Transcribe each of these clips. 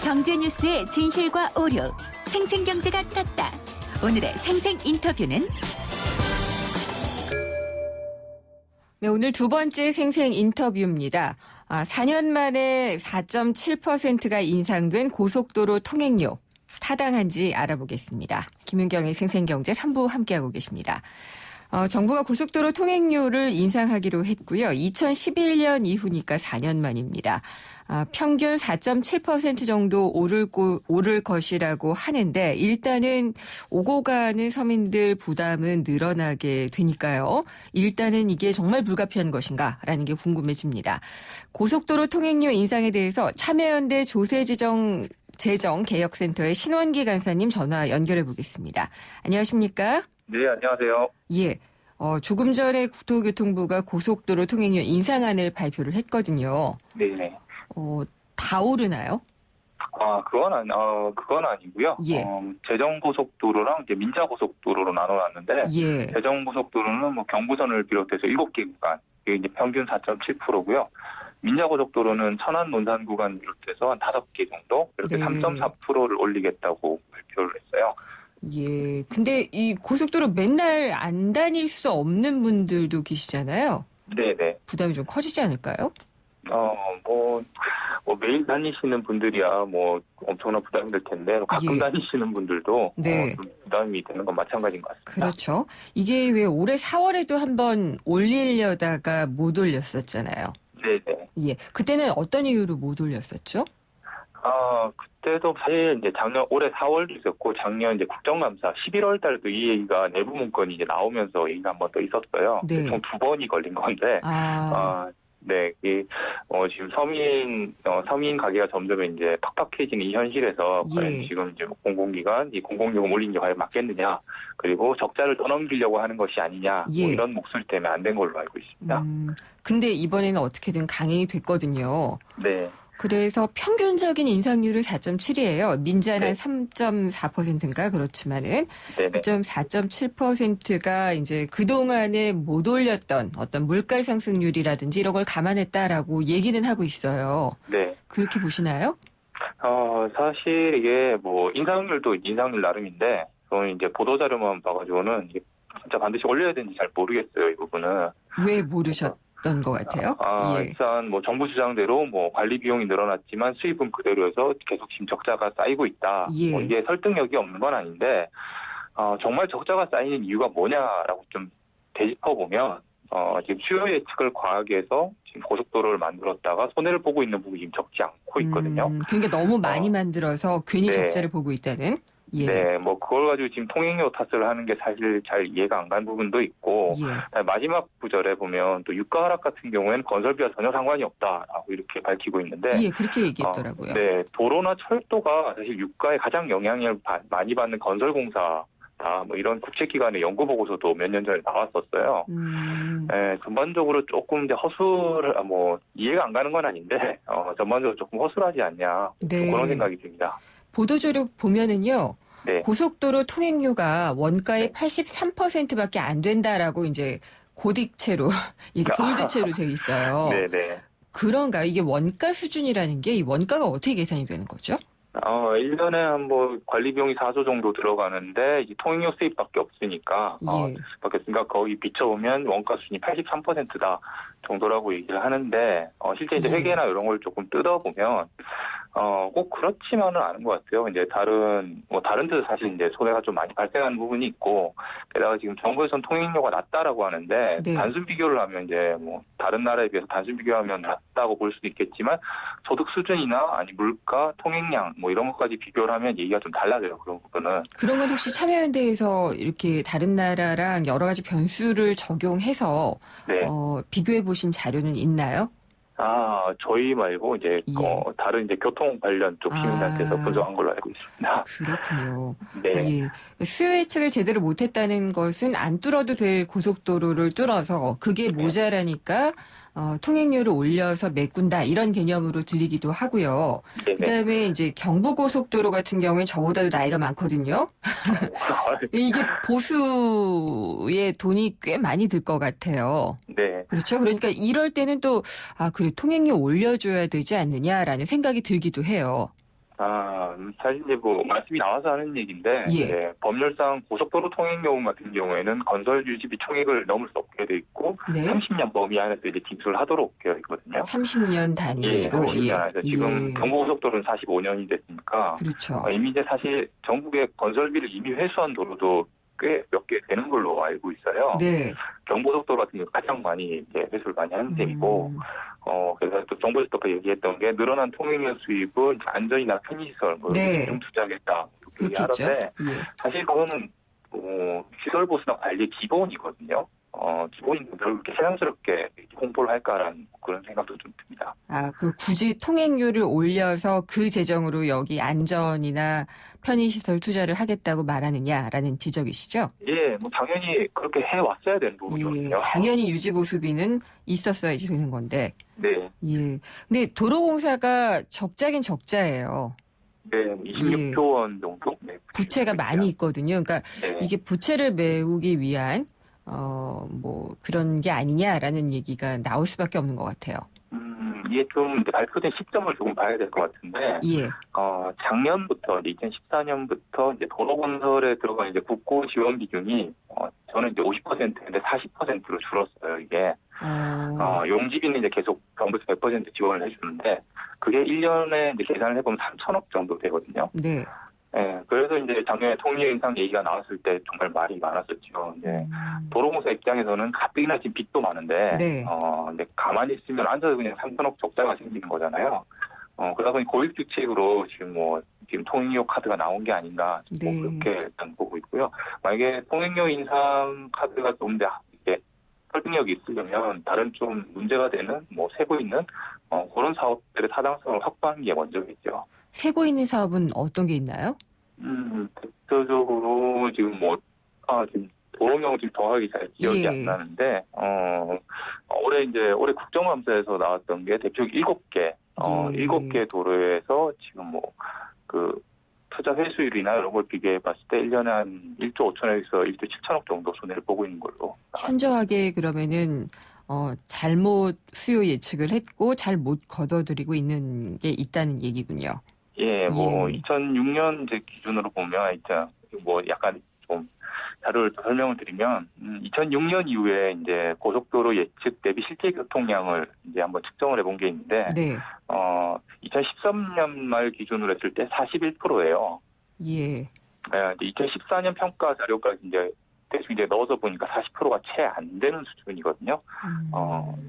경제 뉴스의 진실과 오류, 생생경제가 떴다. 오늘의 생생 인터뷰는 네, 오늘 두 번째 생생 인터뷰입니다. 4년 만에 4.7%가 인상된 고속도로 통행료. 타당한지 알아보겠습니다. 김윤경의 생생경제 3부 함께하고 계십니다. 정부가 고속도로 통행료를 인상하기로 했고요. 2011년 이후니까 4년 만입니다. 평균 4.7% 정도 오를 것이라고 하는데 일단은 오고 가는 서민들 부담은 늘어나게 되니까요. 일단은 이게 정말 불가피한 것인가라는 게 궁금해집니다. 고속도로 통행료 인상에 대해서 참여연대 조세재정개혁센터의 신원기 간사님 전화 연결해 보겠습니다. 안녕하십니까? 네, 안녕하세요. 예. 조금 전에 국토교통부가 고속도로 통행료 인상안을 발표를 했거든요. 네. 다 오르나요? 그건 아니고요. 예. 제정고속도로랑 이제 민자고속도로로 나눠놨는데, 예. 제정고속도로는 뭐 경부선을 비롯해서 7개 구간, 이게 이제 평균 4.7%고요. 민자고속도로는 천안 논산 구간 비롯해서 한 5개 정도, 이렇게 네. 3.4%를 올리겠다고 발표를 했어요. 예. 근데 이 고속도로 맨날 안 다닐 수 없는 분들도 계시잖아요. 네네. 부담이 좀 커지지 않을까요? 매일 다니시는 분들이야 뭐 엄청난 부담이 될 텐데 가끔 예. 다니시는 분들도 네. 좀 부담이 되는 건 마찬가지인 것 같습니다. 그렇죠. 이게 왜 올해 4월에도 한번 올리려다가 못 올렸었잖아요. 네네. 예. 그때는 어떤 이유로 못 올렸었죠? 그때도 사실 이제 올해 4월도 있었고 작년 이제 국정감사 11월 달도 이 얘기가 내부 문건이 이제 나오면서 얘기가 한 번 더 있었어요. 네. 총 2번이 걸린 건데. 네, 지금 서민 가계가 점점 이제 팍팍해지는 이 현실에서 과연 예. 지금 이제 공공기관 이 공공요금 올린 게 과연 맞겠느냐, 그리고 적자를 떠넘기려고 하는 것이 아니냐, 예. 뭐 이런 목소리 때문에 안 된 걸로 알고 있습니다. 근데 이번에는 어떻게든 강행이 됐거든요. 네. 그래서 평균적인 인상률은 4.7이에요. 민자는 네. 3.4%인가 그렇지만은 네네. 4.7%가 이제 그동안에 못 올렸던 어떤 물가 상승률이라든지 이런 걸 감안했다라고 얘기는 하고 있어요. 네. 그렇게 보시나요? 사실 이게 뭐 인상률도 인상률 나름인데, 저는 이제 보도자료만 봐가지고는 이게 진짜 반드시 올려야 되는지 잘 모르겠어요, 이 부분은. 왜 모르셨던 것 같아요? 예. 일단 뭐 정부 주장대로 뭐 관리 비용이 늘어났지만 수입은 그대로여서 계속 지금 적자가 쌓이고 있다. 예. 뭐 이게 설득력이 없는 건 아닌데, 정말 적자가 쌓이는 이유가 뭐냐라고 좀 되짚어보면, 지금 수요 예측을 과하게 해서 지금 고속도로를 만들었다가 손해를 보고 있는 부분이 지금 적지 않고 있거든요. 그러니까 너무 많이 만들어서 괜히 네. 적자를 보고 있다는? 예. 네, 뭐 그걸 가지고 지금 통행료 탓을 하는 게 사실 잘 이해가 안 간 부분도 있고, 예. 마지막 구절에 보면 또 유가 하락 같은 경우에는 건설비와 전혀 상관이 없다라고 이렇게 밝히고 있는데, 예, 그렇게 얘기했더라고요. 네, 도로나 철도가 사실 유가에 가장 영향을 많이 받는 건설공사다. 뭐 이런 국제기관의 연구 보고서도 몇 년 전에 나왔었어요. 네, 전반적으로 조금 이제 이해가 안 가는 건 아닌데, 전반적으로 조금 허술하지 않냐, 네. 그런 생각이 듭니다. 보도자료 보면은요. 네. 고속도로 통행료가 원가의 네. 83%밖에 안 된다라고 이제 고딕체로 이게 볼드체로 돼 있어요. 네네. 그런가? 이게 원가 수준이라는 게 이 원가가 어떻게 계산이 되는 거죠? 1년에 관리 비용이 4조 정도 들어가는데, 이 통행료 수입밖에 없으니까, 예. 거기 비춰보면 원가 수준이 83%다 정도라고 얘기를 하는데, 실제 이제 예. 회계나 이런 걸 조금 뜯어보면, 꼭 그렇지만은 않은 것 같아요. 이제 다른 데서 사실 이제 손해가 좀 많이 발생하는 부분이 있고, 게다가 지금 정부에서는 통행료가 낮다라고 하는데, 네. 단순 비교를 하면 이제 다른 나라에 비해서 단순 비교하면 낮다고 볼 수도 있겠지만, 소득 수준이나 물가, 통행량 이런 것까지 비교를 하면 얘기가 좀 달라져요. 그런 부분은. 그런 건 혹시 참여연대에서 이렇게 다른 나라랑 여러 가지 변수를 적용해서 네. 비교해 보신 자료는 있나요? 저희 말고 이제 예. 다른 이제 교통 관련 쪽 시민단체에서 분석한 걸로 알고 있습니다. 그렇군요. 네. 예. 수요 예측을 제대로 못했다는 것은 안 뚫어도 될 고속도로를 뚫어서 그게 모자라니까 통행료를 올려서 메꾼다 이런 개념으로 들리기도 하고요. 네네. 그다음에 이제 경부고속도로 같은 경우에 저보다도 나이가 많거든요. 이게 보수의 돈이 꽤 많이 들 것 같아요. 네. 그렇죠. 그러니까 이럴 때는 또 그래 통행료 올려줘야 되지 않느냐라는 생각이 들기도 해요. 사실 이제 뭐 말씀이 나와서 하는 얘기인데, 예. 이제 법률상 고속도로 통행요금 같은 경우에는 건설 유지비 총액을 넘을 수 없게 돼 있고, 네. 30년 범위 안에서 이제 징수하도록 되어 있거든요. 30년 예, 단위로. 30년 안에서 지금 예. 경부고속도로는 45년이 됐으니까, 그렇죠. 이미 이제 사실 전국의 건설비를 이미 회수한 도로도 꽤 몇 개 되는 걸로 알고 있어요. 네. 경부고속도로 같은 경우 가장 많이 이제 회수를 많이 하는 셈이고, 그래서 또 정부에서 얘기했던 게 늘어난 통행료 수입은 안전이나 편의시설, 뭐, 네. 좀 투자하겠다. 이렇게 그렇겠죠. 하던데, 예. 사실 그거는, 시설 보수나 관리 기본이거든요. 기본인데 별 그렇게 세상스럽게 홍보를 할까라는 그런 생각도 좀 듭니다. 굳이 통행료를 올려서 그 재정으로 여기 안전이나 편의시설 투자를 하겠다고 말하느냐라는 지적이시죠? 예, 뭐, 당연히 그렇게 해왔어야 되는 예. 부분이거든요. 당연히 유지보수비는 있었어야지 되는 건데. 네. 예. 근데 도로공사가 적자긴 적자예요. 네, 26조 원 정도? 네, 부채가 많이 있거든요. 그러니까 네. 이게 부채를 메우기 위한 그런 게 아니냐라는 얘기가 나올 수밖에 없는 것 같아요. 이게 좀 발표된 시점을 조금 봐야 될 것 같은데, 예. 작년부터, 2014년부터 이제 도로건설에 들어간 이제 국고 지원 비중이, 저는 이제 50%인데 40%로 줄었어요, 이게. 용지비는 이제 계속 정부에서 100% 지원을 해주는데, 그게 1년에 이제 계산을 해보면 3천억 정도 되거든요. 네. 예, 그래서 이제 작년에 통일료 인상 얘기가 나왔을 때 정말 말이 많았었죠. 이제 도로공사 입장에서는 가뜩이나 지금 빚도 많은데, 네. 근데 가만히 있으면 앉아서 그냥 3천억 적자가 생기는 거잖아요. 그러다 보니 고익주책으로 지금 통행료 카드가 나온 게 아닌가, 네. 그렇게 일단 보고 있고요. 만약에 통행료 인상 카드가 좀 이렇게 설득력이 있으려면 다른 좀 문제가 되는, 세고 있는, 그런 사업들의 타당성을 확보하는 게 먼저겠죠. 세고 있는 사업은 어떤 게 있나요? 대표적으로 지금 지금 도로명 지금 정확하게 잘 기억이 예. 안 나는데, 올해 국정감사에서 나왔던 게 대표 7개, 예. 7개 도로에서 지금 투자 회수율이나 이런 걸 비교해 봤을 때 1년에 한 1조 5천억에서 1조 7천억 정도 손해를 보고 있는 걸로. 현저하게 그러면은 잘못 수요 예측을 했고 잘못 걷어들이고 있는 게 있다는 얘기군요. 예, 2006년 이제 기준으로 보면 약간 좀 자료를 설명을 드리면 2006년 이후에 이제 고속도로 예측 대비 실제 교통량을 이제 한번 측정을 해본 게 있는데, 네. 2013년 말 기준으로 했을 때 41%예요. 예. 2014년 평가 자료까지 대충 넣어서 보니까 40%가 채 안 되는 수준이거든요.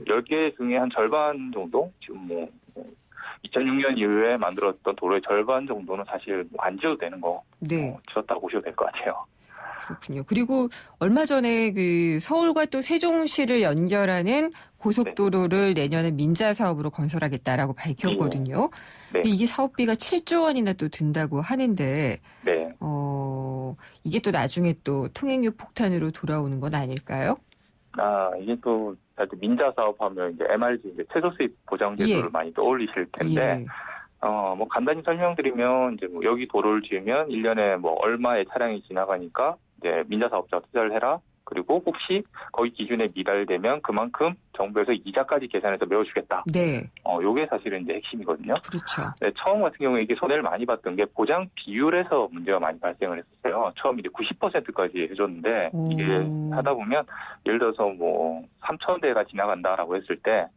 10개 중에 한 절반 정도 지금 2006년 이후에 만들었던 도로의 절반 정도는 사실 안 지어도 되는 거, 네. 지었다고 보셔도 될 것 같아요. 그렇군요. 그리고 얼마 전에 서울과 또 세종시를 연결하는 고속도로를 내년에 민자 사업으로 건설하겠다라고 밝혔거든요. 네. 근데 이게 사업비가 7조 원이나 또 든다고 하는데, 네. 이게 또 나중에 또 통행료 폭탄으로 돌아오는 건 아닐까요? 이게 또 민자 사업하면 이제 MRG 최저 수입 보장 제도를 예. 많이 떠올리실 텐데, 예. 간단히 설명드리면 여기 도로를 지으면 1년에 얼마의 차량이 지나가니까 이제 민자 사업자가 투자를 해라. 그리고 혹시 거기 기준에 미달되면 그만큼 정부에서 이자까지 계산해서 메워주겠다. 네. 요게 사실은 이제 핵심이거든요. 그렇죠. 네, 처음 같은 경우에 이게 손해를 많이 봤던 게 보장 비율에서 문제가 많이 발생을 했었어요. 처음 이제 90%까지 해줬는데, 이게 하다 보면 예를 들어서 3,000대가 지나간다라고 했을 때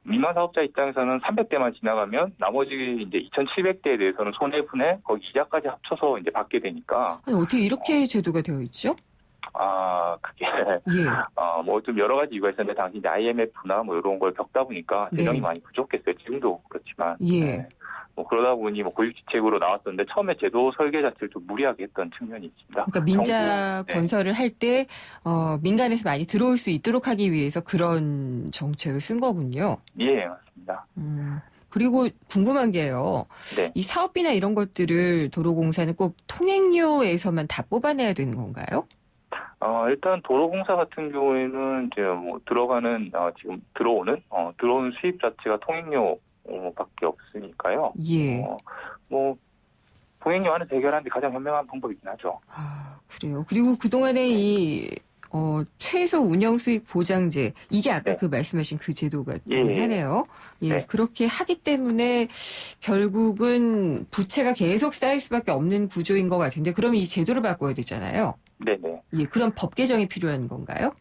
민간 사업자 입장에서는 300대만 지나가면 나머지 이제 2,700대에 대해서는 손해분해 거기 이자까지 합쳐서 이제 받게 되니까. 아니, 어떻게 이렇게 제도가 되어 있죠? 그게 예. 좀 여러 가지 이유가 있었는데 당시 이제 IMF나 이런 걸 겪다 보니까 재정이 네. 많이 부족했어요. 지금도 그렇지만. 예. 네. 그러다 보니 고익지책으로 나왔었는데 처음에 제도 설계 자체를 좀 무리하게 했던 측면이 있습니다. 그러니까 민자 정부, 건설을 할 때 민간에서 많이 들어올 수 있도록 하기 위해서 그런 정책을 쓴 거군요. 예, 맞습니다. 그리고 궁금한 게요. 네. 이 사업비나 이런 것들을 도로공사는 꼭 통행료에서만 다 뽑아내야 되는 건가요? 일단 도로공사 같은 경우에는 이제 지금 들어오는 수입 자체가 통행료 밖에 없으니까요. 예. 통행료 안에서 해결하는 게 가장 현명한 방법이긴 하죠. 그래요. 그리고 그동안에 이 최소 운영수익 보장제 이게 아까 네. 그 말씀하신 그 제도가 예. 하네요. 예, 네. 그렇게 하기 때문에 결국은 부채가 계속 쌓일 수밖에 없는 구조인 것 같은데 그럼 이 제도를 바꿔야 되잖아요. 네네. 예, 그럼 법 개정이 필요한 건가요?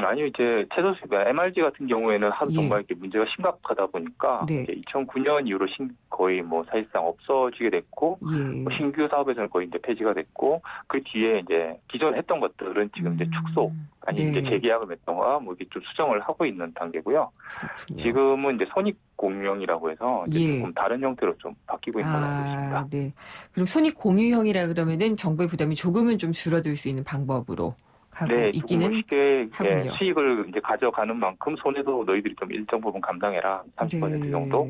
아니요, 이제 최소수익, MRG 같은 경우에는 하도 예. 정말 이렇게 문제가 심각하다 보니까, 네. 이제 2009년 이후로 거의 뭐 사실상 없어지게 됐고, 예. 뭐 신규 사업에서는 거의 이제 폐지가 됐고, 그 뒤에 이제 기존 했던 것들은 지금 이제 축소, 아니 네. 이제 재계약을 맺던가 뭐 이렇게 좀 수정을 하고 있는 단계고요. 그렇군요. 지금은 이제 손익공유형이라고 해서 이제 예. 조금 다른 형태로 좀 바뀌고 있는 걸로 알고 있습니다. 네. 그럼 손익 공유형이라 그러면은 정부의 부담이 조금은 좀 줄어들 수 있는 방법으로 하고 네, 조금 있기는 쉽게 하군요. 수익을 이제 가져가는 만큼 손해도 너희들이 좀 일정 부분 감당해라. 30% 네. 정도?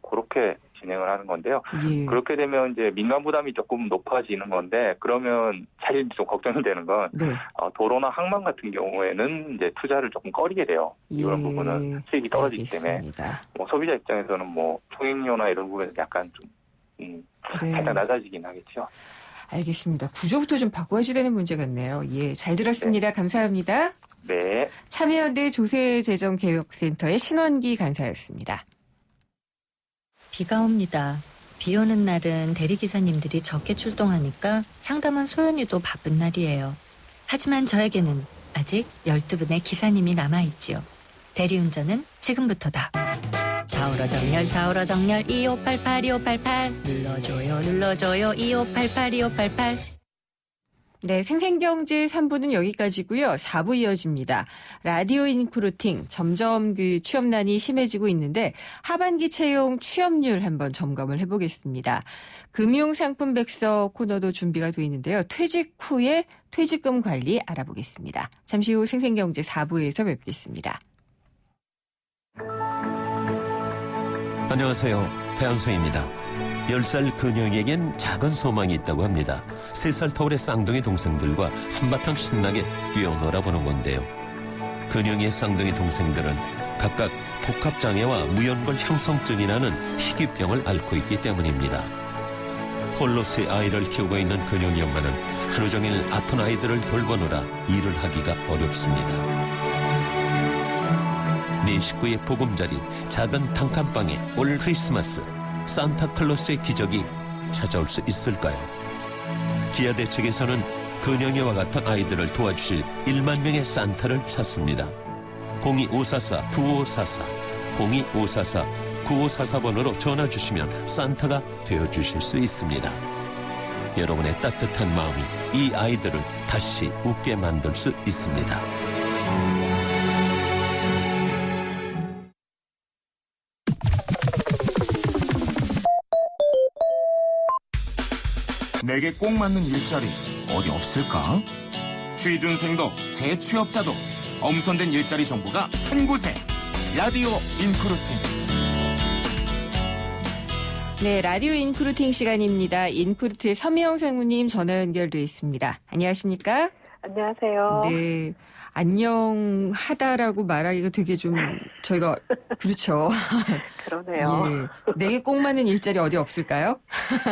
그렇게 진행을 하는 건데요. 예. 그렇게 되면 이제 민간 부담이 조금 높아지는 건데, 그러면 사실 좀 걱정이 되는 건, 네. 도로나 항만 같은 경우에는 이제 투자를 조금 꺼리게 돼요. 이런 예. 부분은 수익이 떨어지기 때문에. 알겠습니다. 뭐 소비자 입장에서는 뭐 통행료나 이런 부분에서 약간 좀, 네. 살짝 낮아지긴 하겠죠. 알겠습니다. 구조부터 좀 바꿔야지 되는 문제 같네요. 예, 잘 들었습니다. 감사합니다. 네. 참여연대 조세재정개혁센터의 신원기 간사였습니다. 비가 옵니다. 비 오는 날은 대리기사님들이 적게 출동하니까 상담원 소연이도 바쁜 날이에요. 하지만 저에게는 아직 12분의 기사님이 남아있지요. 대리운전은 지금부터다. 좌우로 정렬 2588 눌러줘요 2588. 네, 생생경제 3부는 여기까지고요. 4부 이어집니다. 라디오 인크루팅 점점 그 취업난이 심해지고 있는데 하반기 채용 취업률 한번 점검을 해보겠습니다. 금융상품 백서 코너도 준비가 돼 있는데요. 퇴직 후에 퇴직금 관리 알아보겠습니다. 잠시 후 생생경제 4부에서 뵙겠습니다. 안녕하세요. 배한수입니다. 10살 그녀에겐 작은 소망이 있다고 합니다. 3살 터울의 쌍둥이 동생들과 한바탕 신나게 뛰어놀아보는 건데요. 근영이의 쌍둥이 동생들은 각각 복합장애와 무연골 향성증이라는 희귀병을 앓고 있기 때문입니다. 홀로 3아이를 키우고 있는 근영이 엄마는 하루 종일 아픈 아이들을 돌보느라 일을 하기가 어렵습니다. 네 식구의 보금자리, 작은 단칸방에 올 크리스마스 산타클로스의 기적이 찾아올 수 있을까요? 기아대책에서는 근영이와 같은 아이들을 도와주실 1만 명의 산타를 찾습니다. 02544-9544, 02544-9544번으로 전화 주시면 산타가 되어주실 수 있습니다. 여러분의 따뜻한 마음이 이 아이들을 다시 웃게 만들 수 있습니다. 내게 꼭 맞는 일자리 어디 없을까? 취준생도 재취업자도 엄선된 일자리 정보가 한 곳에 라디오 인크루팅. 네, 라디오 인크루팅 시간입니다. 인크루트의 서미영 상무님 전화 연결돼 있습니다. 안녕하십니까? 안녕하세요. 네, 안녕하다라고 말하기가 되게 좀 저희가 그렇죠. 그러네요. 예, 내게 꼭 맞는 일자리 어디 없을까요?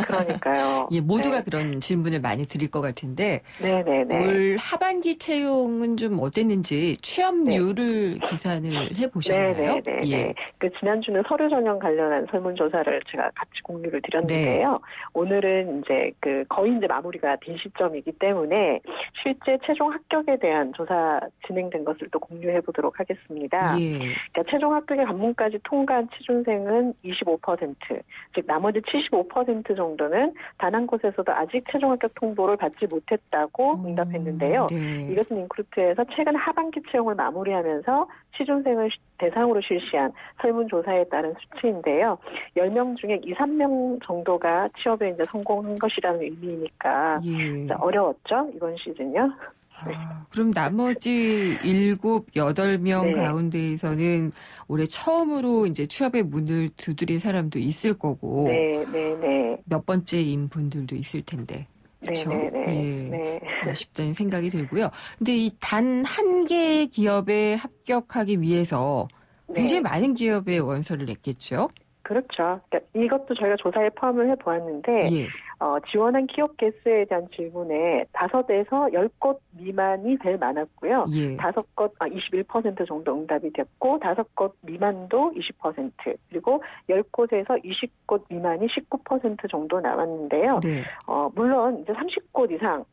그러니까요. 예, 모두가 네. 그런 질문을 많이 드릴 것 같은데 네네네. 올 하반기 채용은 좀 어땠는지 취업률을 계산을 해보셨나요? 네네네. 예. 그 지난주는 서류 전형 관련한 설문조사를 제가 같이 공유를 드렸는데요. 네. 오늘은 이제 거의 이제 마무리가 된 시점이기 때문에 실제 최종 합격에 대한 조사 진행된 것을 또 공유해 보도록 하겠습니다. 예. 그러니까 최종 합격의 관문까지 통과한 취준생은 25%, 즉 나머지 75% 정도는 단 한 곳에서도 아직 최종 합격 통보를 받지 못했다고 응답했는데요. 네. 이것은 인크루트에서 최근 하반기 채용을 마무리하면서 취준생을 대상으로 실시한 설문조사에 따른 수치인데요. 10명 중에 2, 3명 정도가 취업에 이제 성공한 것이라는 의미니까 예. 어려웠죠, 이번 시즌요. 그럼 나머지 7, 8명 네. 가운데에서는 올해 처음으로 이제 취업의 문을 두드린 사람도 있을 거고 네. 몇 번째인 분들도 있을 텐데. 그렇죠? 예. 네. 아쉽다는 생각이 들고요. 근데 이 단 한 개의 기업에 합격하기 위해서 굉장히 많은 기업에 원서를 냈겠죠? 그렇죠. 그러니까 이것도 저희가 조사에 포함을 해보았는데 예. 지원한 기업 개수에 대한 질문에 5에서 10곳 미만이 제일 많았고요. 예. 5곳 21% 정도 응답이 됐고 5곳 미만도 20% 그리고 10곳에서 20곳 미만이 19% 정도 나왔는데요. 네. 물론 이제 30곳 이상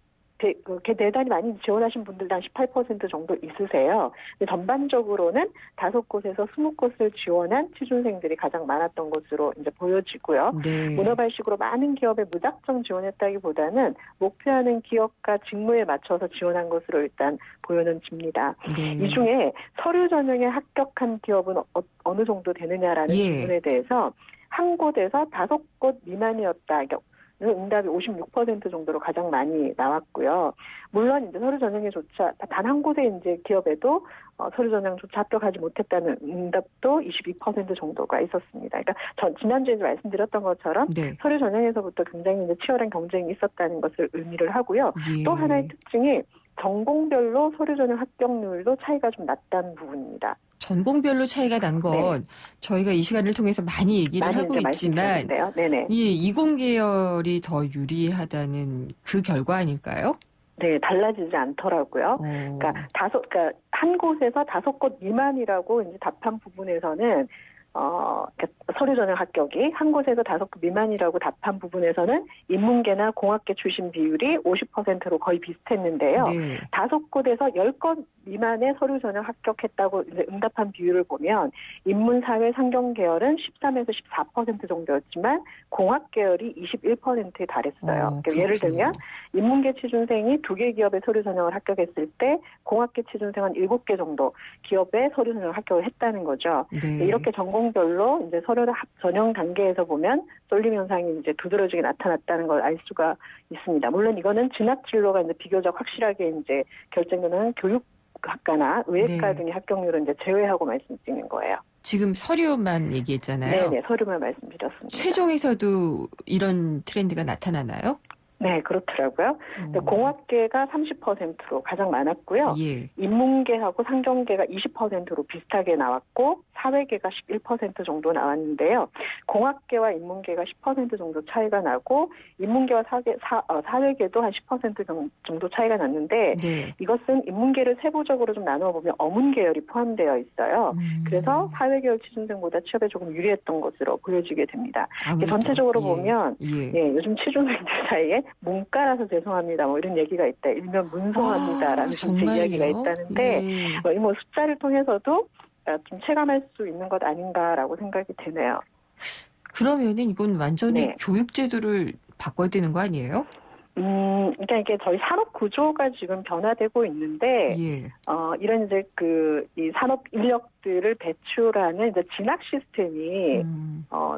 그렇게 대단히 많이 지원하신 분들도 한 18% 정도 있으세요. 근데 전반적으로는 5곳에서 20곳을 지원한 취준생들이 가장 많았던 것으로 이제 보여지고요. 네. 문어발식으로 많은 기업에 무작정 지원했다기보다는 목표하는 기업과 직무에 맞춰서 지원한 것으로 일단 보여는 집니다. 네. 이 중에 서류 전형에 합격한 기업은 어느 정도 되느냐라는 예. 질문에 대해서 한 곳에서 5곳 미만이었다. 응답이 56% 정도로 가장 많이 나왔고요. 물론 이제 서류 전형에조차 단 한 곳의 이제 기업에도 서류 전형조차 합격하지 못했다는 응답도 22% 정도가 있었습니다. 그러니까 지난주에 말씀드렸던 것처럼 네. 서류 전형에서부터 굉장히 이제 치열한 경쟁이 있었다는 것을 의미를 하고요. 예. 또 하나의 특징이 전공별로 서류 전형 합격률도 차이가 좀 났다는 부분입니다. 전공별로 차이가 난 건 저희가 이 시간을 통해서 많이 얘기를 많이 하고 이제 있지만 말씀드렸는데요. 네네. 이 이공계열이 더 유리하다는 그 결과 아닐까요? 네, 달라지지 않더라고요. 그러니까 한 곳에서 5곳 미만이라고 이제 답한 부분에서는 서류 전형 합격이 한 곳에서 5곳 미만이라고 답한 부분에서는 인문계나 공학계 출신 비율이 50%로 거의 비슷했는데요. 네. 5곳에서 10곳 미만의 서류 전형 합격했다고 이제 응답한 비율을 보면 인문, 사회, 상경 계열은 13에서 14% 정도였지만 공학 계열이 21%에 달했어요. 그러니까 예를 들면 인문계 취준생이 2개 기업의 서류 전형을 합격했을 때 공학계 취준생은 7개 정도 기업의 서류 전형을 합격을 했다는 거죠. 네. 이렇게 전공별로 이제 서류 전형 단계에서 보면 쏠림 현상이 이제 두드러지게 나타났다는 걸 알 수가 있습니다. 물론 이거는 진학 진로가 이제 비교적 확실하게 이제 결정되는 교육학과나 의예과 네. 등의 합격률은 이제 제외하고 말씀드리는 거예요. 지금 서류만 얘기했잖아요. 네네, 서류만 말씀드렸습니다. 최종에서도 이런 트렌드가 나타나나요? 네, 그렇더라고요. 공학계가 30%로 가장 많았고요. 예. 인문계하고 상경계가 20%로 비슷하게 나왔고 사회계가 11% 정도 나왔는데요. 공학계와 인문계가 10% 정도 차이가 나고 인문계와 사회계도 한 10% 정도 차이가 났는데 네. 이것은 인문계를 세부적으로 좀 나누어보면 어문계열이 포함되어 있어요. 그래서 사회계열 취준생보다 취업에 조금 유리했던 것으로 보여지게 됩니다. 아무래도, 전체적으로 예. 보면 예. 요즘 취준생들 사이에 문과라서 죄송합니다. 뭐 이런 얘기가 있다. 일명 문송합니다라는 전체 이야기가 있다는데 뭐 숫자를 통해서도 좀 체감할 수 있는 것 아닌가라고 생각이 되네요. 그러면은 이건 완전히 네. 교육 제도를 바꿔야 되는 거 아니에요? 그러니까 이게 저희 산업 구조가 지금 변화되고 있는데, 예. 이런 이제 이 산업 인력들을 배출하는 이제 진학 시스템이,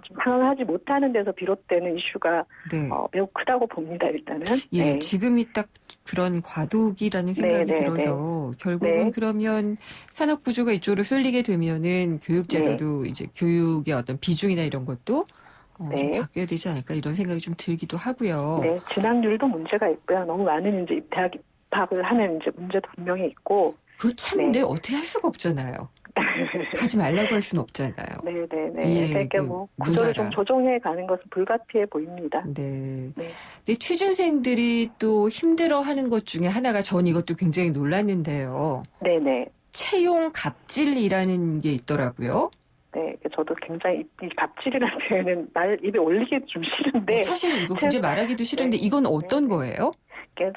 좀 상응하지 못하는 데서 비롯되는 이슈가, 네. 매우 크다고 봅니다, 일단은. 예, 네. 지금이 딱 그런 과도기라는 생각이 들어서 결국은 그러면 산업 구조가 이쪽으로 쏠리게 되면은 교육 제도도 이제 교육의 어떤 비중이나 이런 것도 좀 바뀌어야 되지 않을까 이런 생각이 좀 들기도 하고요. 네, 진학률도 문제가 있고요. 너무 많은 이제 대학 입학을 하는 이제 문제도 분명히 있고. 그거 참 근데 어떻게 할 수가 없잖아요. 가지 말라고 할 수는 없잖아요. 네네네. 예, 그러니까 뭐 구조를 좀 조정해 가는 것은 불가피해 보입니다. 네. 네. 근데 취준생들이 또 힘들어하는 것 중에 하나가 전 이것도 굉장히 놀랐는데요. 네네. 채용 갑질이라는 게 있더라고요. 네, 저도 굉장히 이 갑질이라는 표현은 입에 올리기 좀 싫은데. 사실 이거 굉장히 말하기도 싫은데 이건 어떤 거예요?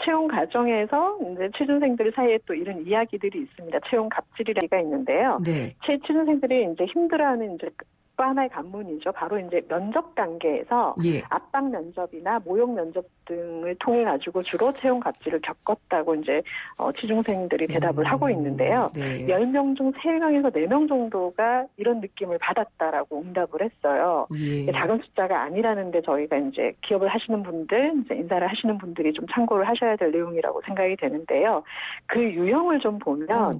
채용 과정에서 이제 취준생들 사이에 또 이런 이야기들이 있습니다. 채용 갑질이라는 게 있는데요. 네. 취준생들이 이제 힘들어하는 이제 또 하나의 관문이죠. 바로 이제 면접 단계에서 압박 면접이나 모욕 면접 등을 통해 가지고 주로 채용 갑질을 겪었다고 이제 취준생들이 대답을 하고 있는데요. 10명 중 3명에서 4명 정도가 이런 느낌을 받았다라고 응답을 했어요. 작은 숫자가 아니라는데 저희가 이제 기업을 하시는 분들, 이제 인사를 하시는 분들이 좀 참고를 하셔야 될 내용이라고 생각이 되는데요. 그 유형을 좀 보면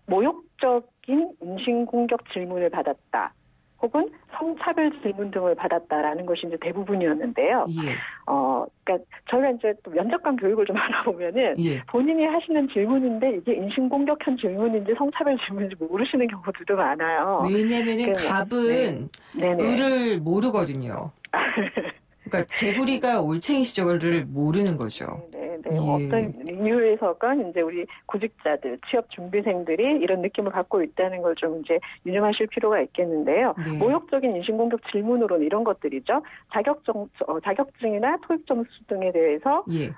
모욕적인 인신공격 질문을 받았다. 혹은 성차별 질문 등을 받았다라는 것이 이제 대부분이었는데요. 예. 그러니까 저희가 이제 또 면접관 교육을 좀 하다 보면은 예. 본인이 하시는 질문인데 이게 인신공격한 질문인지 성차별 질문인지 모르시는 경우들도 많아요. 왜냐면은 갑은 네네. 을을 모르거든요. 그러니까 개구리가 올챙이 시절을 모르는 거죠. 네. 예. 어떤 이유에서건 이제 우리 구직자들, 취업 준비생들이 이런 느낌을 갖고 있다는 걸 좀 이제 유념하실 필요가 있겠는데요. 네. 모욕적인 인신공격 질문으로는 이런 것들이죠. 자격증이나 토익 점수 등에 대해서 예.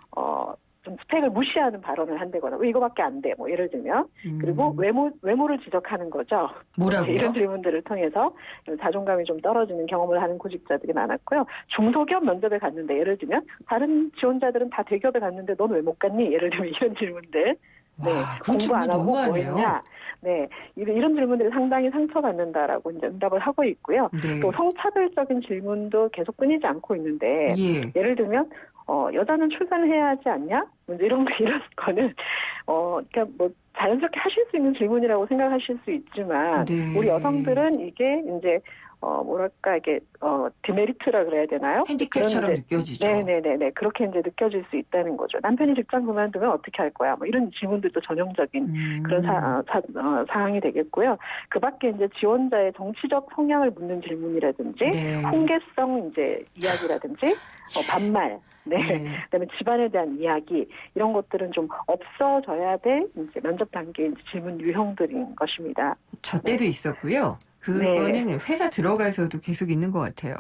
좀 스펙을 무시하는 발언을 한다거나 왜 이거밖에 안 돼? 뭐 예를 들면 그리고 외모를 지적하는 거죠. 뭐라고요? 이런 질문들을 통해서 자존감이 좀 떨어지는 경험을 하는 구직자들이 많았고요. 중소기업 면접에 갔는데 예를 들면 다른 지원자들은 다 대기업에 갔는데 넌 왜 못 갔니? 예를 들면 이런 질문들. 네, 그건 공부 안 정말 하고 뭐 너무하네요. 했냐? 네, 이런 질문들이 상당히 상처받는다라고 이제 응답을 하고 있고요. 네. 또 성차별적인 질문도 계속 끊이지 않고 있는데 예. 예를 들면 여자는 출산을 해야 하지 않냐? 이제 이런 거는 그러니까 뭐 자연스럽게 하실 수 있는 질문이라고 생각하실 수 있지만 네. 우리 여성들은 이게 이제 뭐랄까 이게 디메리트라 그래야 되나요? 핸디캡처럼 그런 이제 느껴지죠. 네네네 그렇게 이제 느껴질 수 있다는 거죠. 남편이 직장 그만두면 어떻게 할 거야? 뭐 이런 질문들도 전형적인 그런 상황이 되겠고요. 그밖에 이제 지원자의 정치적 성향을 묻는 질문이라든지 네. 훈계성 이제 이야기라든지 반말. 네. 그다음에 집안에 대한 이야기 이런 것들은 좀 없어져야 될 이제 면접 단계 질문 유형들인 것입니다. 저 때도 있었고요. 그거는 회사 들어가서도 계속 있는 것 같아요.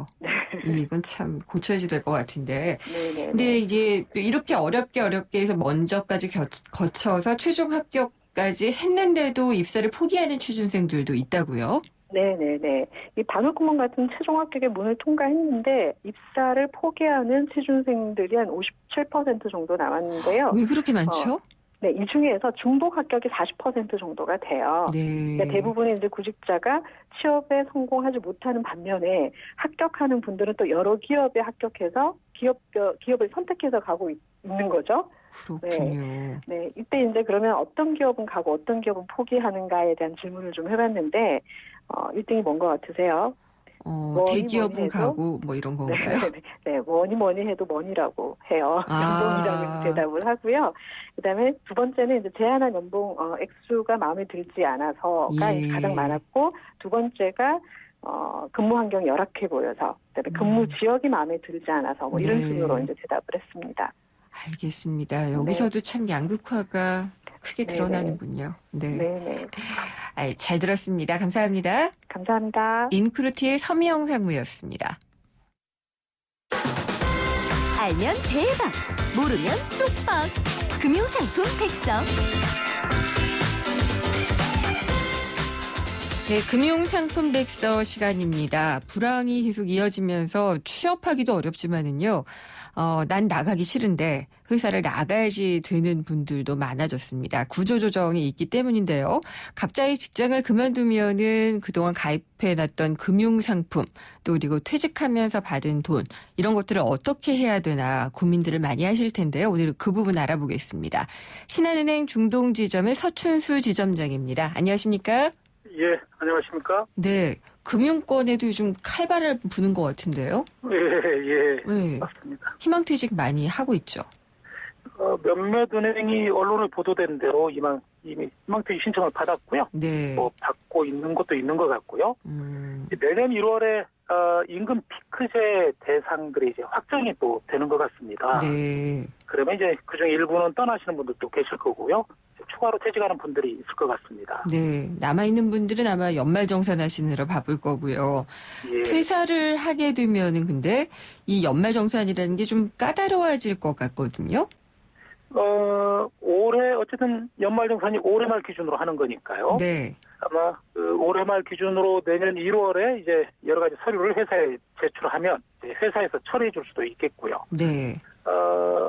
이건 참 고쳐야지 될 것 같은데. 네네. 근데 이제 이렇게 어렵게 해서 먼저까지 거쳐서 최종 합격까지 했는데도 입사를 포기하는 취준생들도 있다고요? 네네네. 이 바늘구멍 같은 최종 합격의 문을 통과했는데 입사를 포기하는 취준생들이 한 57% 정도 남았는데요. 왜 그렇게 많죠? 네, 이 중에서 중복 합격이 40% 정도가 돼요. 네. 그러니까 대부분의 이제 구직자가 취업에 성공하지 못하는 반면에 합격하는 분들은 또 여러 기업에 합격해서 기업을 선택해서 가고 있는 거죠. 그렇군요. 네, 이때 이제 그러면 어떤 기업은 가고 어떤 기업은 포기하는가에 대한 질문을 좀 해봤는데 1등이 뭔 것 같으세요? 대기업은 가고 뭐 이런 건가요? 네, 뭐니 해도 뭐니라고 해요. 연봉이라고 대답을 하고요. 그다음에 두 번째는 이제 제한한 연봉 액수가 마음에 들지 않아서가 예. 가장 많았고 두 번째가 근무 환경이 열악해 보여서 그다음에 근무 지역이 마음에 들지 않아서 뭐 이런 네. 순으로 이제 대답을 했습니다. 알겠습니다. 여기서도 참 양극화가 크게 드러나는군요. 네. 네네. 잘 들었습니다. 감사합니다. 감사합니다. 인크루티의 서미영 상무였습니다. 알면 대박, 모르면 쪽박. 금융상품 백서. 네, 금융상품 백서 시간입니다. 불황이 계속 이어지면서 취업하기도 어렵지만은요. 난 나가기 싫은데 회사를 나가야지 되는 분들도 많아졌습니다. 구조조정이 있기 때문인데요. 갑자기 직장을 그만두면은 그동안 가입해놨던 금융상품 또 그리고 퇴직하면서 받은 돈 이런 것들을 어떻게 해야 되나 고민들을 많이 하실 텐데요. 오늘 그 부분 알아보겠습니다. 신한은행 중동지점의 서춘수 지점장입니다. 안녕하십니까? 예, 안녕하십니까? 네, 금융권에도 요즘 칼바람을 부는 것 같은데요. 예, 네, 맞습니다. 희망퇴직 많이 하고 있죠. 몇몇 은행이 언론에 보도된 대로 이미 희망퇴직 신청을 받았고요. 네. 받고 있는 것도 있는 것 같고요. 내년 1월에 임금 피크제 대상들이 이제 확정이 또 되는 것 같습니다. 네. 그러면 이제 그중 일부는 떠나시는 분들도 계실 거고요. 추가로 퇴직하는 분들이 있을 것 같습니다. 네. 남아있는 분들은 아마 연말정산하시느라 바쁠 거고요. 예. 퇴사를 하게 되면은 근데 이 연말정산이라는 게 좀 까다로워질 것 같거든요. 올해 어쨌든 연말정산이 올해 말 기준으로 하는 거니까요. 네. 아마 올해 말 기준으로 내년 1월에 이제 여러 가지 서류를 회사에 제출하면 이제 회사에서 처리해 줄 수도 있겠고요. 네.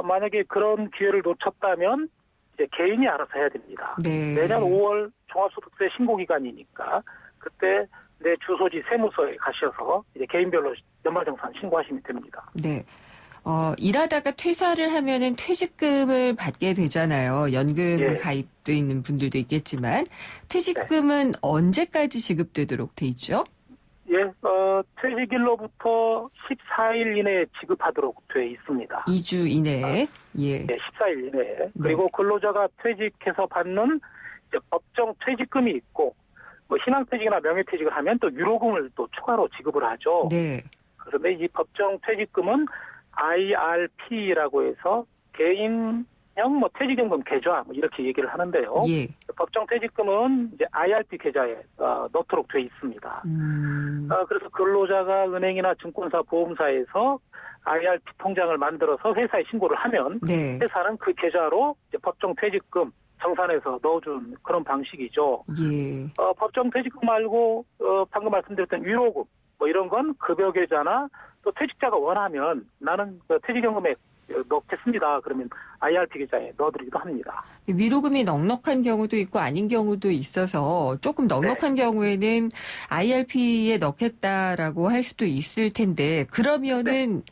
만약에 그런 기회를 놓쳤다면 이제 개인이 알아서 해야 됩니다. 네. 내년 5월 종합소득세 신고 기간이니까 그때 내 주소지 세무서에 가셔서 이제 개인별로 연말정산 신고하시면 됩니다. 네. 일하다가 퇴사를 하면은 퇴직금을 받게 되잖아요. 연금 예. 가입돼 있는 분들도 있겠지만 퇴직금은 언제까지 지급되도록 돼 있죠? 퇴직일로부터 14일 이내에 지급하도록 돼 있습니다. 2주 이내에. 예. 네, 14일 이내에. 네. 그리고 근로자가 퇴직해서 받는 이제 법정 퇴직금이 있고, 뭐 희망퇴직이나 명예퇴직을 하면 또 유로금을 또 추가로 지급을 하죠. 네. 그런데 이 법정 퇴직금은 IRP라고 해서 개인형 뭐 퇴직연금 계좌 뭐 이렇게 얘기를 하는데요. 예. 법정 퇴직금은 이제 IRP 계좌에 넣도록 돼 있습니다. 그래서 근로자가 은행이나 증권사, 보험사에서 IRP 통장을 만들어서 회사에 신고를 하면 네. 회사는 그 계좌로 이제 법정 퇴직금 정산해서 넣어준 그런 방식이죠. 예. 법정 퇴직금 말고 방금 말씀드렸던 위로금 뭐 이런 건 급여 계좌나 또 퇴직자가 원하면 나는 그 퇴직연금에 넣겠습니다. 그러면 IRP 계좌에 넣어드리기도 합니다. 위로금이 넉넉한 경우도 있고 아닌 경우도 있어서 조금 넉넉한 경우에는 IRP에 넣겠다라고 할 수도 있을 텐데 그러면은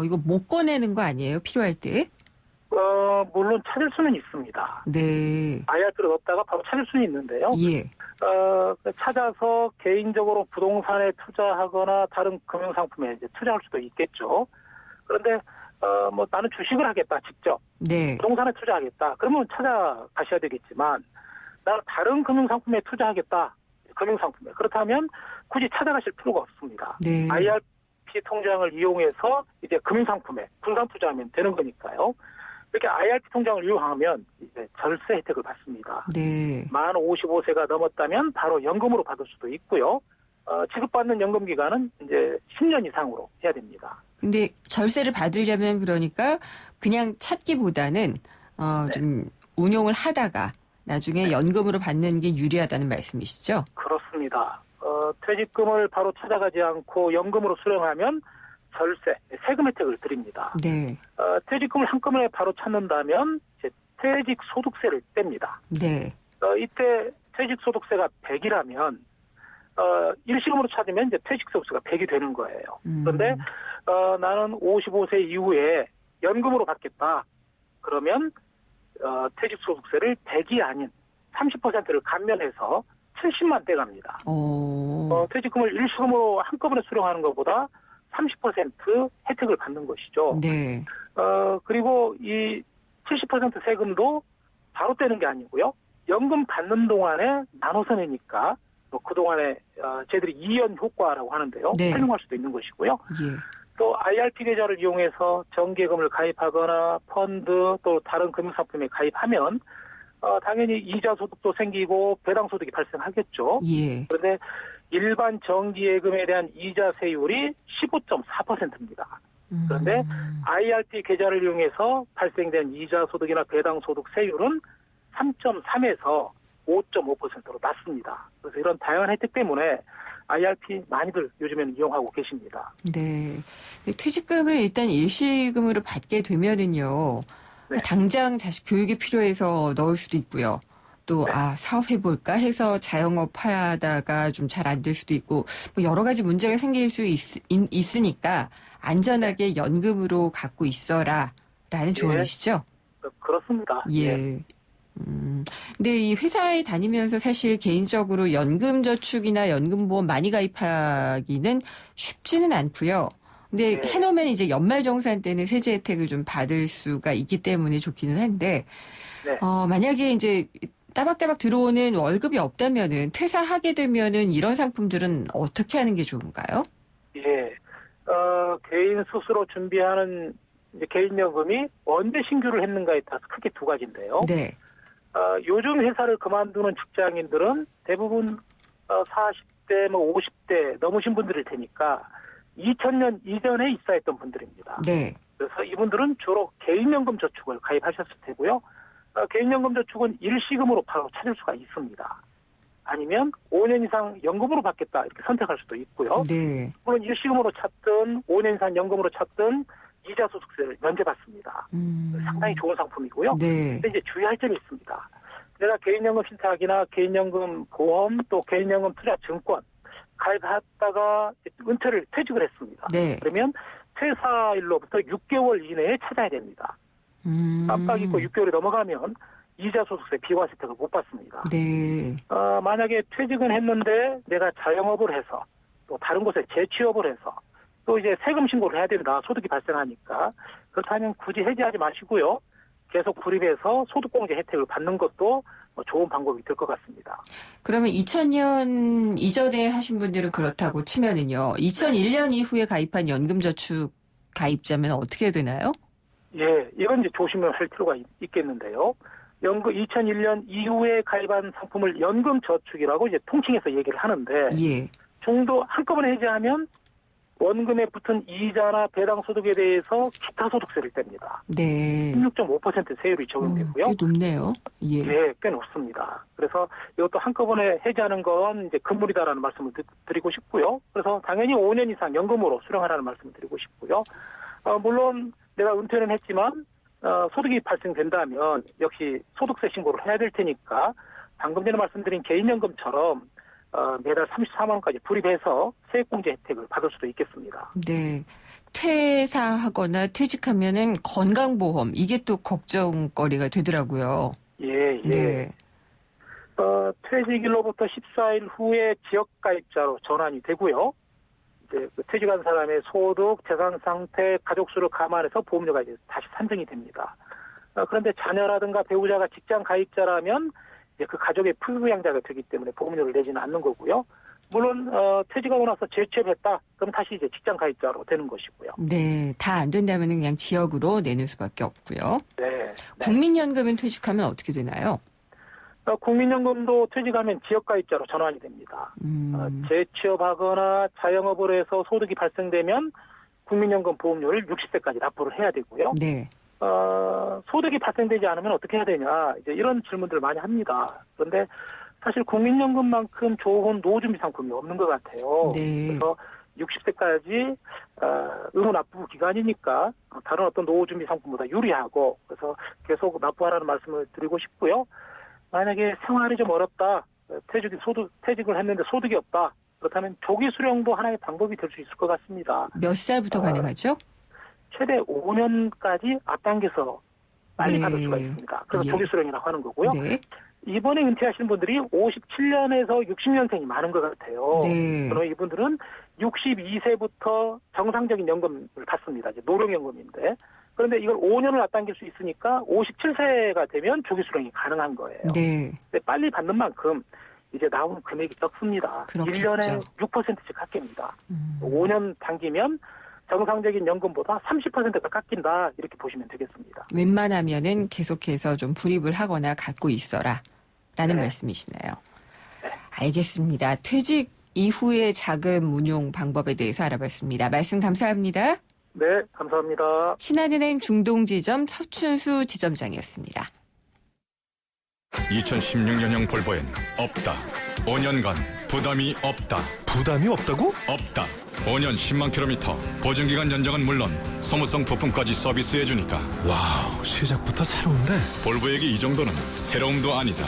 이거 못 꺼내는 거 아니에요? 필요할 때? 물론 찾을 수는 있습니다. 네. IRP로 넣었다가 바로 찾을 수는 있는데요. 예. 찾아서 개인적으로 부동산에 투자하거나 다른 금융상품에 이제 투자할 수도 있겠죠. 그런데 뭐 나는 주식을 하겠다 직접 네. 부동산에 투자하겠다 그러면 찾아가셔야 되겠지만 나는 다른 금융상품에 투자하겠다 금융상품에 그렇다면 굳이 찾아가실 필요가 없습니다. 네. IRP 통장을 이용해서 이제 금융상품에 분산 투자하면 되는 거니까요. 이렇게 IRP 통장을 이용하면 이제 절세 혜택을 받습니다. 네. 만 55세가 넘었다면 바로 연금으로 받을 수도 있고요. 지급받는 연금 기간은 이제 10년 이상으로 해야 됩니다. 근데 절세를 받으려면 그러니까 그냥 찾기보다는 좀 운용을 하다가 나중에 연금으로 받는 게 유리하다는 말씀이시죠? 그렇습니다. 퇴직금을 바로 찾아가지 않고 연금으로 수령하면 절세, 세금 혜택을 드립니다. 네. 퇴직금을 한꺼번에 바로 찾는다면 이제 퇴직소득세를 뗍니다. 네. 이때 퇴직소득세가 100이라면 일시금으로 찾으면 이제 퇴직소득세가 100이 되는 거예요. 그런데 나는 55세 이후에 연금으로 받겠다. 그러면 퇴직소득세를 100이 아닌 30%를 감면해서 70만 떼갑니다. 퇴직금을 일시금으로 한꺼번에 수령하는 것보다 30% 혜택을 받는 것이죠. 네. 그리고 이 70% 세금도 바로 떼는 게 아니고요. 연금 받는 동안에 나눠서 내니까 그동안에 저희들이 2연 효과라고 하는데요. 네. 활용할 수도 있는 것이고요. 예. 또 IRP 계좌를 이용해서 정기예금을 가입하거나 펀드 또 다른 금융상품에 가입하면 당연히 이자 소득도 생기고 배당 소득이 발생하겠죠. 예. 그런데 일반 정기예금에 대한 이자세율이 15.4%입니다. 그런데 IRP 계좌를 이용해서 발생된 이자 소득이나 배당 소득 세율은 3.3에서 5.5%로 낮습니다. 그래서 이런 다양한 혜택 때문에 IRP 많이들 요즘에는 이용하고 계십니다. 네. 퇴직금을 일단 일시금으로 받게 되면은요. 네. 당장 자식 교육이 필요해서 넣을 수도 있고요. 또, 사업해볼까 해서 자영업 하다가 좀 잘 안 될 수도 있고, 뭐 여러 가지 문제가 생길 수 있으니까 안전하게 연금으로 갖고 있어라 라는 조언이시죠? 그렇습니다. 예. 근데 이 회사에 다니면서 사실 개인적으로 연금저축이나 연금보험 많이 가입하기는 쉽지는 않고요. 근데 네. 해놓으면 이제 연말정산 때는 세제 혜택을 좀 받을 수가 있기 때문에 좋기는 한데, 네. 만약에 이제 따박따박 들어오는 월급이 없다면은 퇴사하게 되면은 이런 상품들은 어떻게 하는 게 좋은가요? 예. 개인 스스로 준비하는 이제 개인연금이 언제 신규를 했는가에 따라서 크게 두 가지인데요. 네. 요즘 회사를 그만두는 직장인들은 대부분 40대, 뭐 50대 넘으신 분들일 테니까 2000년 이전에 입사했던 분들입니다. 네. 그래서 이분들은 주로 개인연금 저축을 가입하셨을 테고요. 개인연금 저축은 일시금으로 바로 찾을 수가 있습니다. 아니면 5년 이상 연금으로 받겠다 이렇게 선택할 수도 있고요. 네. 물론 일시금으로 찾든 5년 이상 연금으로 찾든 이자 소득세를 면제받습니다. 상당히 좋은 상품이고요. 네. 근데 이제 주의할 점이 있습니다. 내가 개인연금 신탁이나 개인연금 보험 또 개인연금 투자 증권 가입하다가 은퇴를 퇴직을 했습니다. 네. 그러면 퇴사일로부터 6개월 이내에 찾아야 됩니다. 깜빡 잊고 6개월이 넘어가면 이자 소득세 비과세 혜택을 못 받습니다. 네. 만약에 퇴직은 했는데 내가 자영업을 해서 또 다른 곳에 재취업을 해서 또 이제 세금 신고를 해야 된다. 소득이 발생하니까. 그렇다면 굳이 해지하지 마시고요. 계속 구입해서 소득공제 혜택을 받는 것도 좋은 방법이 될 것 같습니다. 그러면 2000년 이전에 하신 분들은 그렇다고 치면은요. 2001년 이후에 가입한 연금저축 가입자면 어떻게 되나요? 예, 이건 이제 조심을 할 필요가 있겠는데요. 2001년 이후에 가입한 상품을 연금저축이라고 이제 통칭해서 얘기를 하는데, 예. 정도 한꺼번에 해지하면 원금에 붙은 이자나 배당 소득에 대해서 기타 소득세를 뗍니다. 네. 16.5% 세율이 적용되고요. 꽤 높네요. 예. 예, 꽤 높습니다. 그래서 이것도 한꺼번에 해지하는 건 이제 금물이다라는 말씀을 드리고 싶고요. 그래서 당연히 5년 이상 연금으로 수령하라는 말씀을 드리고 싶고요. 물론 내가 은퇴는 했지만 소득이 발생된다면 역시 소득세 신고를 해야 될 테니까 방금 전에 말씀드린 개인연금처럼 매달 34만 원까지 불입해서 세액공제 혜택을 받을 수도 있겠습니다. 네. 퇴사하거나 퇴직하면은 건강보험 이게 또 걱정거리가 되더라고요. 예, 예. 네. 퇴직일로부터 14일 후에 지역가입자로 전환이 되고요. 이제 그 퇴직한 사람의 소득, 재산 상태, 가족 수를 감안해서 보험료가 이제 다시 산정이 됩니다. 그런데 자녀라든가 배우자가 직장 가입자라면 이제 그 가족의 풀부양자가 되기 때문에 보험료를 내지는 않는 거고요. 물론 퇴직하고 나서 재취업했다. 그럼 다시 이제 직장 가입자로 되는 것이고요. 네, 다 안 된다면 그냥 지역으로 내는 수밖에 없고요. 네. 국민연금은 퇴직하면 어떻게 되나요? 국민연금도 퇴직하면 지역가입자로 전환이 됩니다. 재취업하거나 자영업을 해서 소득이 발생되면 국민연금 보험료를 60세까지 납부를 해야 되고요. 네. 소득이 발생되지 않으면 어떻게 해야 되냐, 이제 이런 질문들을 많이 합니다. 그런데 사실 국민연금만큼 좋은 노후준비 상품이 없는 것 같아요. 네. 그래서 60세까지 의무 납부 기간이니까 다른 어떤 노후준비 상품보다 유리하고, 그래서 계속 납부하라는 말씀을 드리고 싶고요. 만약에 생활이 좀 어렵다, 퇴직을 했는데 소득이 없다, 그렇다면 조기 수령도 하나의 방법이 될 수 있을 것 같습니다. 몇 살부터 가능하죠? 최대 5년까지 앞당겨서 빨리 네. 받을 수가 있습니다. 그래서 예. 조기 수령이라고 하는 거고요. 네. 이번에 은퇴하신 분들이 57년에서 60년생이 많은 것 같아요. 네. 그럼 이분들은 62세부터 정상적인 연금을 받습니다. 이제 노령연금인데. 그런데 이걸 5년을 앞당길 수 있으니까 57세가 되면 조기 수령이 가능한 거예요. 네. 근데 빨리 받는 만큼 이제 나오는 금액이 적습니다. 그렇겠죠. 1년에 6%씩 깎입니다. 5년 당기면 정상적인 연금보다 30%가 깎인다, 이렇게 보시면 되겠습니다. 웬만하면은 계속해서 좀 불입을 하거나 갖고 있어라 라는 네. 말씀이시네요. 알겠습니다. 퇴직 이후의 자금 운용 방법에 대해서 알아봤습니다. 말씀 감사합니다. 네, 감사합니다. 신한은행 중동지점 서춘수 지점장이었습니다. 2016년형 볼보엔 없다. 5년간 부담이 없다. 부담이 없다고? 없다. 5년 10만 킬로미터, 보증기간 연장은 물론 소모성 부품까지 서비스해주니까. 와우, 시작부터 새로운데? 볼보에게 이 정도는 새로움도 아니다.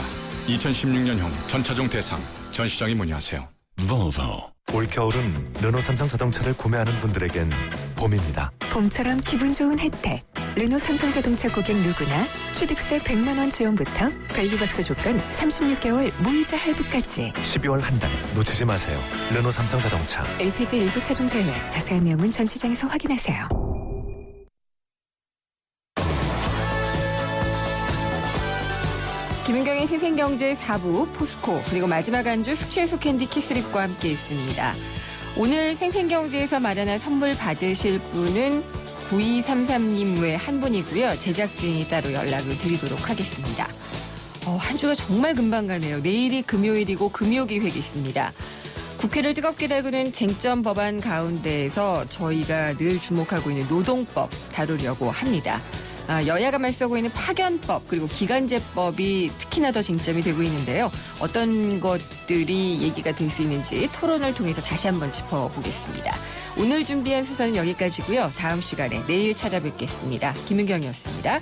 2016년형 전차종 대상, 전 시장에 문의하세요. Volvo. 올겨울은 르노 삼성 자동차를 구매하는 분들에겐 봄입니다. 봄처럼 기분 좋은 혜택. 르노 삼성자동차 고객 누구나 취득세 100만 원 지원부터 밸류박스 조건 36개월 무이자 할부까지. 12월 한 달 놓치지 마세요. 르노 삼성 자동차. LPG 일부 차종 제외. 자세한 내용은 전 시장에서 확인하세요. 김은경의 생생경제 4부 포스코 그리고 마지막 안주 숙취해소 캔디 키스립과 함께 있습니다. 오늘 생생경제에서 마련한 선물 받으실 분은 9233님 외 한 분이고요. 제작진이 따로 연락을 드리도록 하겠습니다. 한 주가 정말 금방 가네요. 내일이 금요일이고 금요기획이 있습니다. 국회를 뜨겁게 달구는 쟁점 법안 가운데에서 저희가 늘 주목하고 있는 노동법 다루려고 합니다. 여야가 맞서고 있는 파견법 그리고 기간제법이 특히나 더 쟁점이 되고 있는데요. 어떤 것들이 얘기가 될 수 있는지 토론을 통해서 다시 한번 짚어보겠습니다. 오늘 준비한 수사는 여기까지고요. 다음 시간에 내일 찾아뵙겠습니다. 김은경이었습니다.